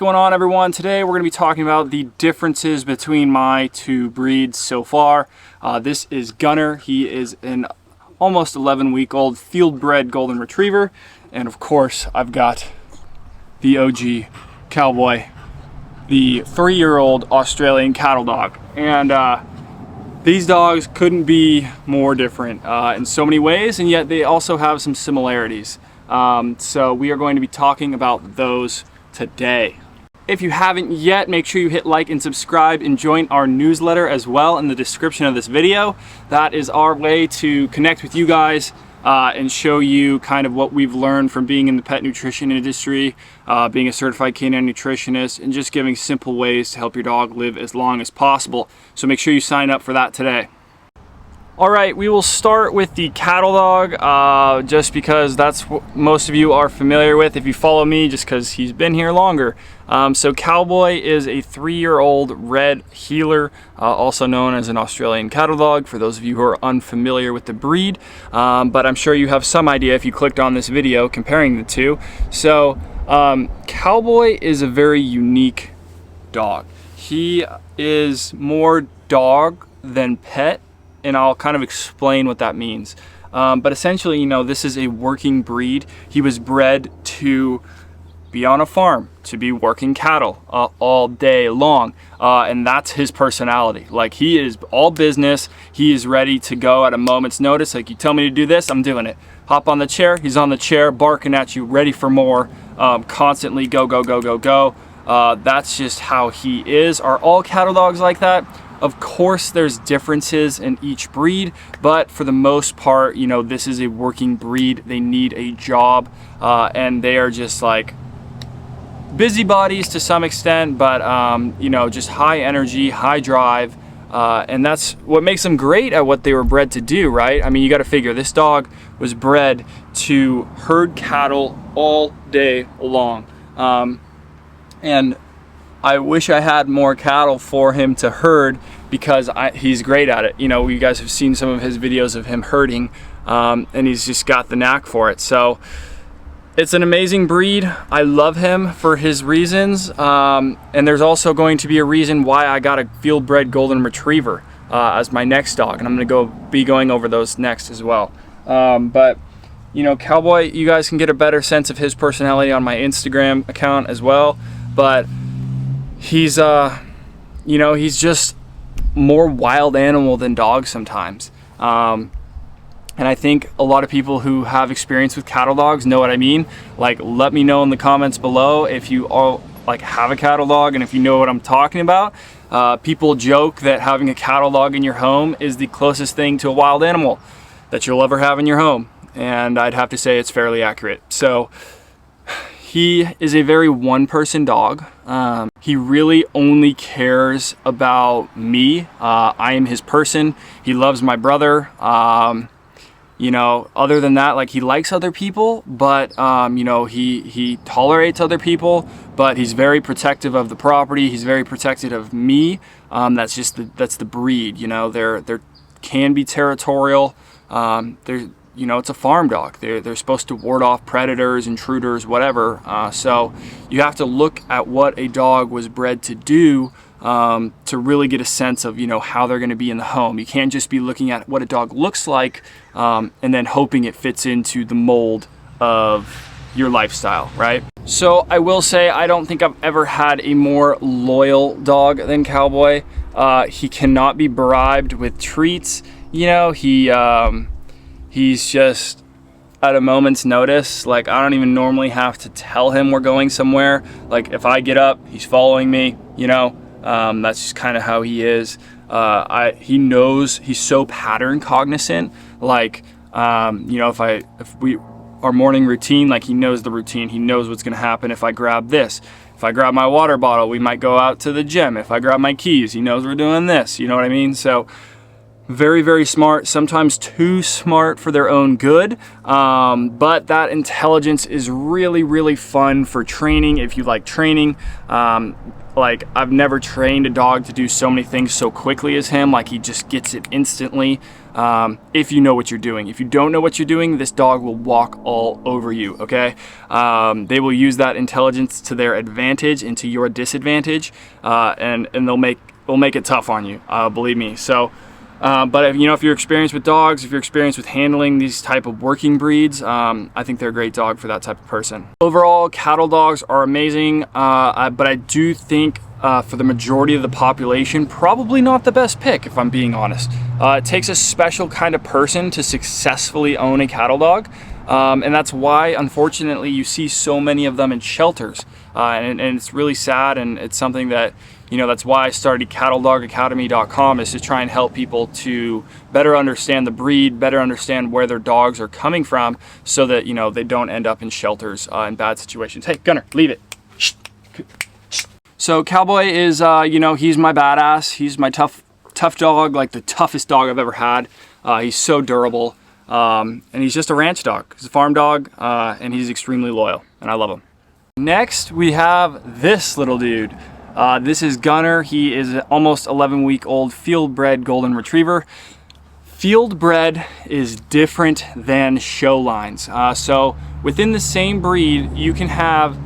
Going on, everyone? Today we're going to be talking about the differences between my two breeds so far. This is Gunner. He is an almost 11-week-old field-bred golden retriever, and of course I've got the OG Cowboy, the 3-year-old Australian cattle dog. And these dogs couldn't be more different in so many ways, and yet they also have some similarities. So we are going to be talking about those today. If you haven't yet, make sure you hit like and subscribe and join our newsletter as well in the description of this video. That is our way to connect with you guys and show you kind of what we've learned from being in the pet nutrition industry, being a certified canine nutritionist, and just giving simple ways to help your dog live as long as possible. So make sure you sign up for that today. All right, we will start with the cattle dog, just because that's what most of you are familiar with if you follow me, just because he's been here longer. So Cowboy is a 3-year-old red heeler, also known as an Australian cattle dog, for those of you who are unfamiliar with the breed. But I'm sure you have some idea if you clicked on this video comparing the two. So Cowboy is a very unique dog. He is more dog than pet, and I'll kind of explain what that means. But essentially, this is a working breed. He was bred to be on a farm, to be working cattle all day long. And that's his personality. Like, he is all business. He is ready to go at a moment's notice. Like, you tell me to do this, I'm doing it. Hop on the chair, he's on the chair, barking at you, ready for more, constantly go, go, go, go, go. That's just how he is. Are all cattle dogs like that? Of course, there's differences in each breed, but for the most part, this is a working breed. They need a job, and they are just like busybodies to some extent, but just high energy, high drive, and that's what makes them great at what they were bred to do, right? I mean, you got to figure this dog was bred to herd cattle all day long, and I wish I had more cattle for him to herd, because he's great at it. You guys have seen some of his videos of him herding, and he's just got the knack for it. So it's an amazing breed. I love him for his reasons, and there's also going to be a reason why I got a field-bred golden retriever as my next dog, and I'm going to be going over those next as well. But Cowboy, you guys can get a better sense of his personality on my Instagram account as well. But he's he's just more wild animal than dog sometimes, and I think a lot of people who have experience with cattle dogs know what I mean. Like, let me know in the comments below if you all have a cattle dog and if you know what I'm talking about. People joke that having a cattle dog in your home is the closest thing to a wild animal that you'll ever have in your home, and I'd have to say it's fairly accurate. So he is a very one-person dog. He really only cares about me. I am his person. He loves my brother. Other than that, he likes other people, but he tolerates other people, but he's very protective of the property. He's very protective of me. That's the breed. They're can be territorial. It's a farm dog. They're supposed to ward off predators, intruders, whatever. So you have to look at what a dog was bred to do to really get a sense of, how they're going to be in the home. You can't just be looking at what a dog looks like and then hoping it fits into the mold of your lifestyle, right? So I will say, I don't think I've ever had a more loyal dog than Cowboy. He cannot be bribed with treats. He's just at a moment's notice. I don't even normally have to tell him we're going somewhere. If I get up, he's following me, that's just kind of how he is. He knows, he's so pattern cognizant. Our morning routine, he knows the routine. He knows what's gonna happen if I grab this. If I grab my water bottle, we might go out to the gym. If I grab my keys, he knows we're doing this, you know what I mean? So Very, very smart, sometimes too smart for their own good, but that intelligence is really, really fun for training if you like training. Like, I've never trained a dog to do so many things so quickly as him. Like, he just gets it instantly, if you know what you're doing. If you don't know what you're doing, this dog will walk all over you, okay? They will use that intelligence to their advantage and to your disadvantage, and they'll make it tough on you, believe me. So, but if you're experienced with dogs, if you're experienced with handling these type of working breeds, I think they're a great dog for that type of person. Overall, cattle dogs are amazing, but I do think for the majority of the population, probably not the best pick, if I'm being honest. It takes a special kind of person to successfully own a cattle dog, and that's why, unfortunately, you see so many of them in shelters, and it's really sad, and it's something that, that's why I started CattleDogAcademy.com, is to try and help people to better understand the breed, better understand where their dogs are coming from, so that, they don't end up in shelters in bad situations. Hey, Gunner, leave it. Shh. So Cowboy is, he's my badass. He's my tough dog, like the toughest dog I've ever had. He's so durable, and he's just a ranch dog. He's a farm dog, and he's extremely loyal, and I love him. Next, we have this little dude. This is Gunner. He is an almost 11-week-old field-bred golden retriever. Field-bred is different than show lines. So within the same breed, you can have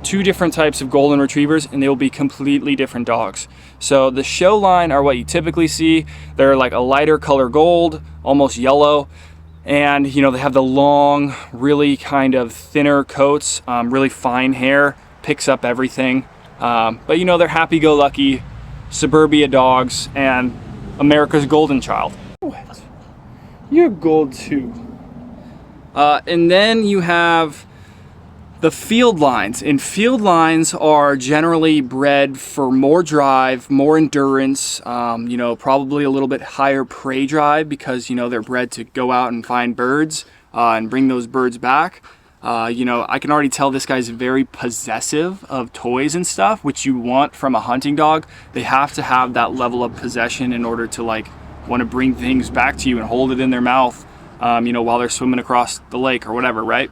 two different types of golden retrievers, and they will be completely different dogs. So the show line are what you typically see. They're like a lighter color gold, almost yellow. And they have the long, really kind of thinner coats, really fine hair, picks up everything. But they're happy-go-lucky suburbia dogs and America's golden child. What? You're gold too. And then you have the field lines. And field lines are generally bred for more drive, more endurance, probably a little bit higher prey drive, because, they're bred to go out and find birds and bring those birds back. I can already tell this guy's very possessive of toys and stuff, which you want from a hunting dog. They have to have that level of possession in order to want to bring things back to you and hold it in their mouth, while they're swimming across the lake or whatever, right?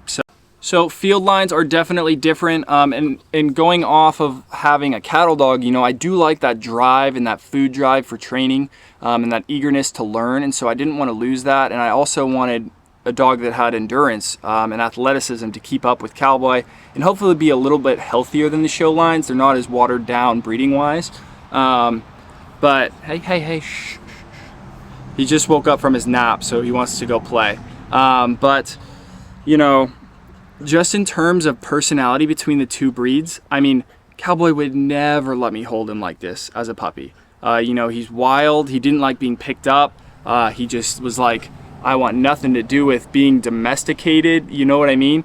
So field lines are definitely different, and going off of having a cattle dog, I do like that drive and that food drive for training, and that eagerness to learn, and so I didn't want to lose that, and I also wanted a dog that had endurance and athleticism to keep up with Cowboy, and hopefully be a little bit healthier than the show lines. They're not as watered down breeding wise, but hey, shh. He just woke up from his nap, so he wants to go play. But just in terms of personality between the two breeds, I mean, Cowboy would never let me hold him like this as a puppy. He's wild. He didn't like being picked up. He just was like, I want nothing to do with being domesticated, you know what I mean?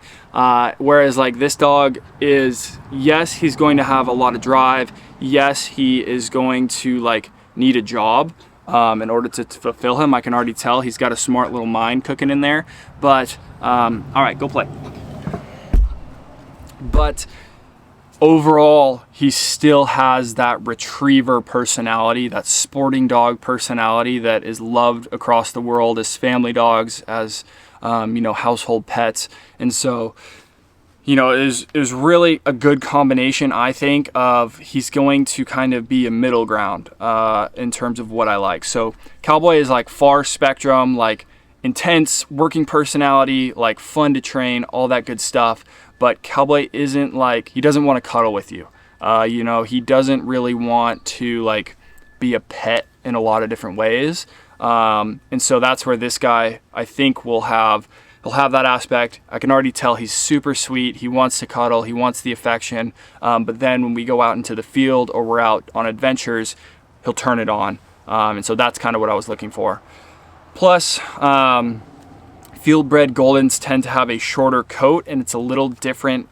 Whereas this dog is, yes, he's going to have a lot of drive. Yes, he is going to need a job in order to fulfill him. I can already tell he's got a smart little mind cooking in there. But, all right, go play. But overall, he still has that retriever personality, that sporting dog personality that is loved across the world as family dogs, as household pets. And so, it was really a good combination, I think, of he's going to kind of be a middle ground in terms of what I like. So Cowboy is far spectrum, intense working personality, fun to train, all that good stuff. But Cowboy isn't he doesn't want to cuddle with you. He doesn't really want to be a pet in a lot of different ways. And so that's where this guy, I think, he'll have that aspect. I can already tell he's super sweet. He wants to cuddle. He wants the affection. But then when we go out into the field or we're out on adventures, he'll turn it on. And so that's kind of what I was looking for. Plus, field-bred Goldens tend to have a shorter coat, and it's a little different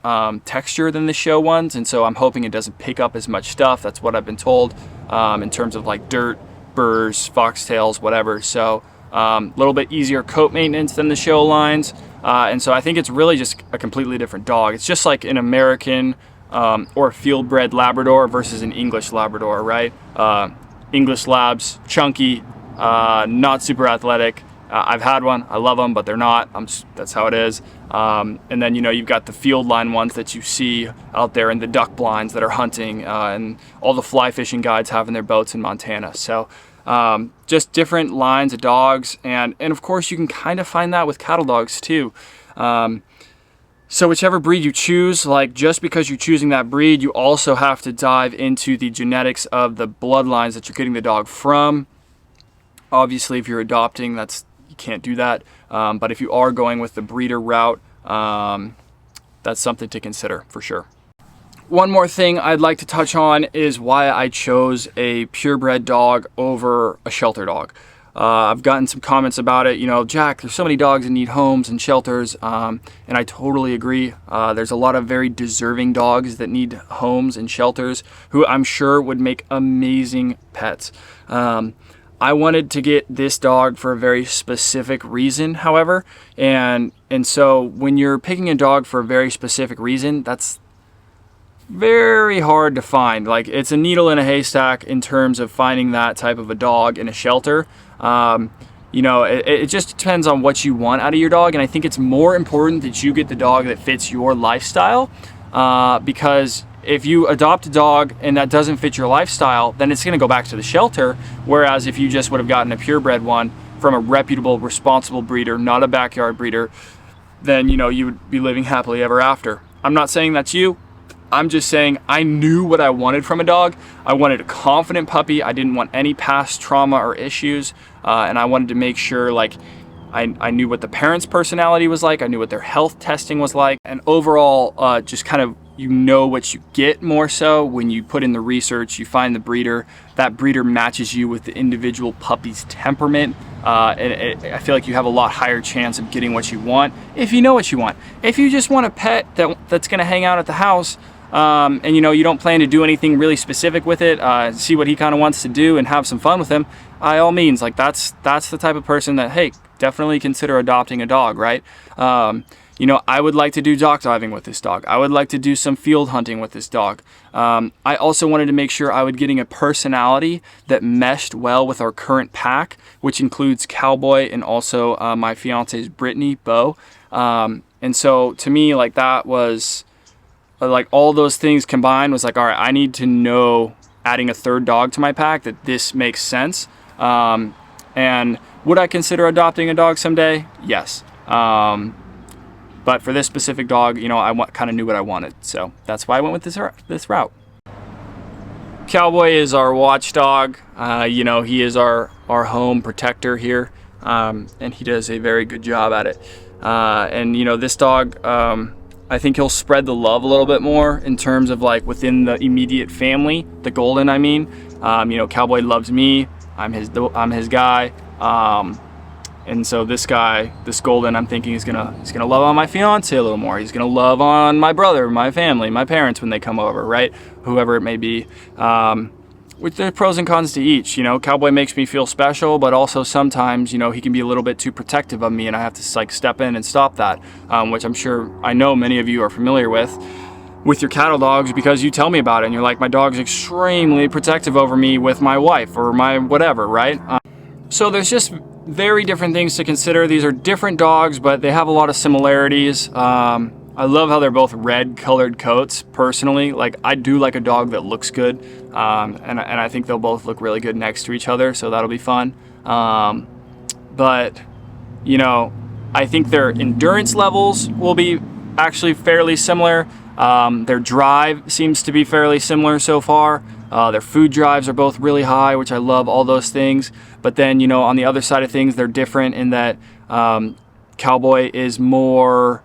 texture than the show ones, and so I'm hoping it doesn't pick up as much stuff. That's what I've been told in terms of dirt, burrs, foxtails, whatever. So a little bit easier coat maintenance than the show lines, and so I think it's really just a completely different dog. It's just like an American or field-bred Labrador versus an English Labrador, right? English Labs, chunky, not super athletic. I've had one, I love them, but they're not. That's how it is. And then, you know, you've got the field line ones that you see out there in the duck blinds that are hunting, and all the fly fishing guides have in their boats in Montana. So just different lines of dogs. And of course, you can kind of find that with cattle dogs too. So whichever breed you choose, like just because you're choosing that breed, you also have to dive into the genetics of the bloodlines that you're getting the dog from. Obviously, if you're adopting, you can't do that. But if you are going with the breeder route, that's something to consider for sure. One more thing I'd like to touch on is why I chose a purebred dog over a shelter dog. I've gotten some comments about it, you know, Jack, there's so many dogs that need homes and shelters, and I totally agree. There's a lot of very deserving dogs that need homes and shelters who I'm sure would make amazing pets. I wanted to get this dog for a very specific reason, however, and so when you're picking a dog for a very specific reason, that's very hard to find. Like, it's a needle in a haystack in terms of finding that type of a dog in a shelter. You know, it just depends on what you want out of your dog, and I think it's more important that you get the dog that fits your lifestyle, because if you adopt a dog and that doesn't fit your lifestyle, then it's going to go back to the shelter. Whereas if you just would have gotten a purebred one from a reputable, responsible breeder, not a backyard breeder, then, you know, you would be living happily ever after. I'm not saying that's you. I'm just saying I knew what I wanted from a dog. I wanted a confident puppy. I didn't want any past trauma or issues. And I wanted to make sure, like, I knew what the parents' personality was like. I knew what their health testing was like. And overall, just kind of, you know what you get more so when you put in the research, you find the breeder. That breeder matches you with the individual puppy's temperament. I feel like you have a lot higher chance of getting what you want if you know what you want. If you just want a pet that's going to hang out at the house, and you know, you don't plan to do anything really specific with it, see what he kind of wants to do and have some fun with him, by all means, like that's the type of person that, hey, definitely consider adopting a dog, right? You know, I would like to do dock diving with this dog. I would like to do some field hunting with this dog. I also wanted to make sure I was getting a personality that meshed well with our current pack, which includes Cowboy and also my fiance's Brittany, Bo. And so to me, like, that was like all those things combined was like, all right, I need to know, adding a third dog to my pack, that this makes sense. And would I consider adopting a dog someday? Yes. But for this specific dog, you know, I kind of knew what I wanted. So that's why I went with this route. Cowboy is our watchdog. You know, he is our home protector here. And he does a very good job at it. And, you know, this dog, I think he'll spread the love a little bit more in terms of, like, within the immediate family, the golden, I mean. You know, Cowboy loves me. I'm his guy. And so this golden, I'm thinking he's gonna love on my fiance a little more. He's gonna love on my brother, my family, my parents when they come over, right? Whoever it may be. With the pros and cons to each. You know, Cowboy makes me feel special, but also sometimes, you know, he can be a little bit too protective of me, and I have to, like, step in and stop that, which I know many of you are familiar with your cattle dogs, because you tell me about it and you're like, my dog's extremely protective over me with my wife or my whatever, right? So there's just very different things to consider. These are different dogs, but they have a lot of similarities. I love how they're both red colored coats, personally. Like, I do like a dog that looks good, and I think they'll both look really good next to each other, so that'll be fun. But, you know, I think their endurance levels will be actually fairly similar. Their drive seems to be fairly similar so far. Their food drives are both really high, which I love, all those things. But then, you know, on the other side of things, they're different in that Cowboy is more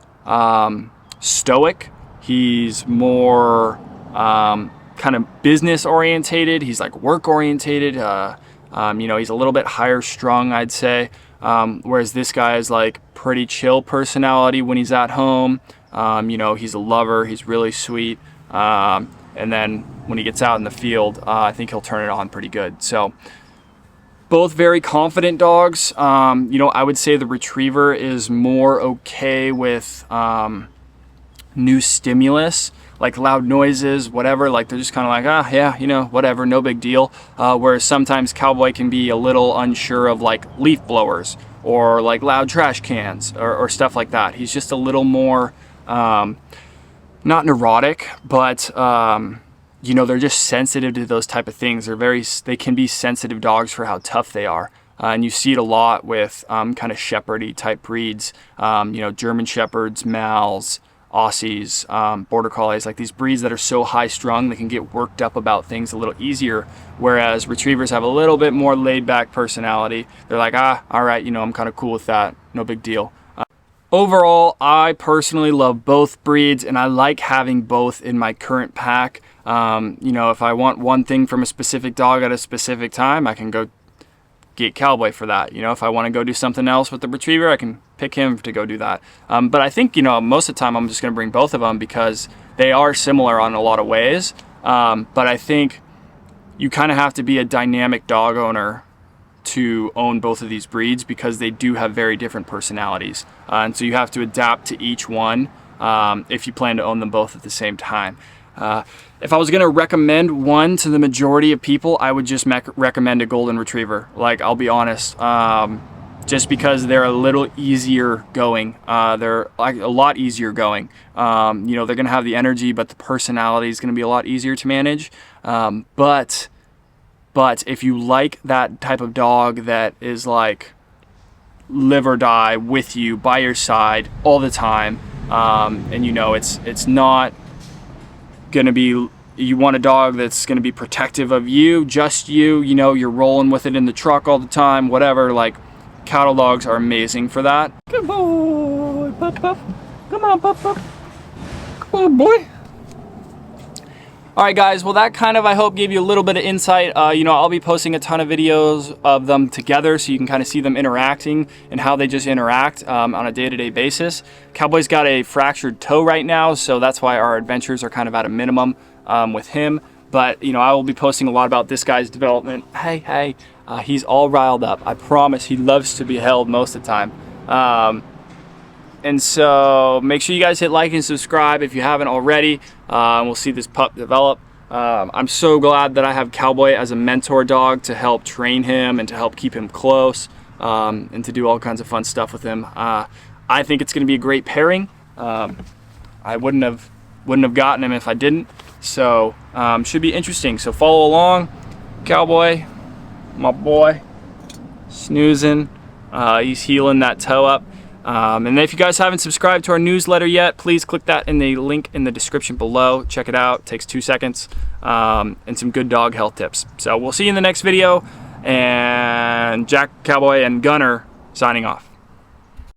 stoic. He's more kind of business orientated. He's like work orientated. You know, he's a little bit higher strung, I'd say. Whereas this guy is like pretty chill personality when he's at home. You know, he's a lover. He's really sweet. And then when he gets out in the field, I think he'll turn it on pretty good. So both very confident dogs. You know, I would say the retriever is more okay with new stimulus, like loud noises, whatever. Like they're just kind of like, ah, yeah, you know, whatever, no big deal. Whereas sometimes Cowboy can be a little unsure of like leaf blowers or like loud trash cans or stuff like that. He's just a little more, not neurotic, but you know, they're just sensitive to those type of things. They can be sensitive dogs for how tough they are. And you see it a lot with kind of shepherdy type breeds, you know, German Shepherds, Mals, Aussies, Border Collies, like these breeds that are so high strung, they can get worked up about things a little easier. Whereas Retrievers have a little bit more laid back personality. They're like, ah, all right, you know, I'm kind of cool with that. No big deal. Overall, I personally love both breeds, and I like having both in my current pack. You know, if I want one thing from a specific dog at a specific time, I can go get Cowboy for that. You know, if I want to go do something else with the Retriever, I can pick him to go do that. But I think, you know, most of the time I'm just going to bring both of them because they are similar on a lot of ways. But I think you kind of have to be a dynamic dog owner to own both of these breeds because they do have very different personalities. And so you have to adapt to each one if you plan to own them both at the same time. If I was going to recommend one to the majority of people, I would just recommend a Golden Retriever. Like, I'll be honest, just because they're a little easier going. They're like a lot easier going. You know, they're going to have the energy, but the personality is going to be a lot easier to manage. But if you like that type of dog that is like live or die with you by your side all the time, and you know, it's not gonna be, you want a dog that's gonna be protective of you, just you know, you're rolling with it in the truck all the time, whatever, like cattle dogs are amazing for that. Good boy, pup, pup. Come on, pup, pup. Come on, boy. All right, guys, well, that kind of, I hope, gave you a little bit of insight. You know, I'll be posting a ton of videos of them together so you can kind of see them interacting and how they just interact on a day-to-day basis. Cowboy's got a fractured toe right now, so that's why our adventures are kind of at a minimum with him. But, you know, I will be posting a lot about this guy's development. Hey, he's all riled up. I promise he loves to be held most of the time. And so make sure you guys hit like and subscribe if you haven't already. We'll see this pup develop. I'm so glad that I have Cowboy as a mentor dog to help train him and to help keep him close and to do all kinds of fun stuff with him. I think it's going to be a great pairing. I wouldn't have gotten him if I didn't. So should be interesting. So follow along. Cowboy, my boy, snoozing. He's healing that toe up. And if you guys haven't subscribed to our newsletter yet, please click that in the link in the description below. Check it out. It takes 2 seconds. And some good dog health tips. So we'll see you in the next video. And Jack, Cowboy, and Gunner signing off.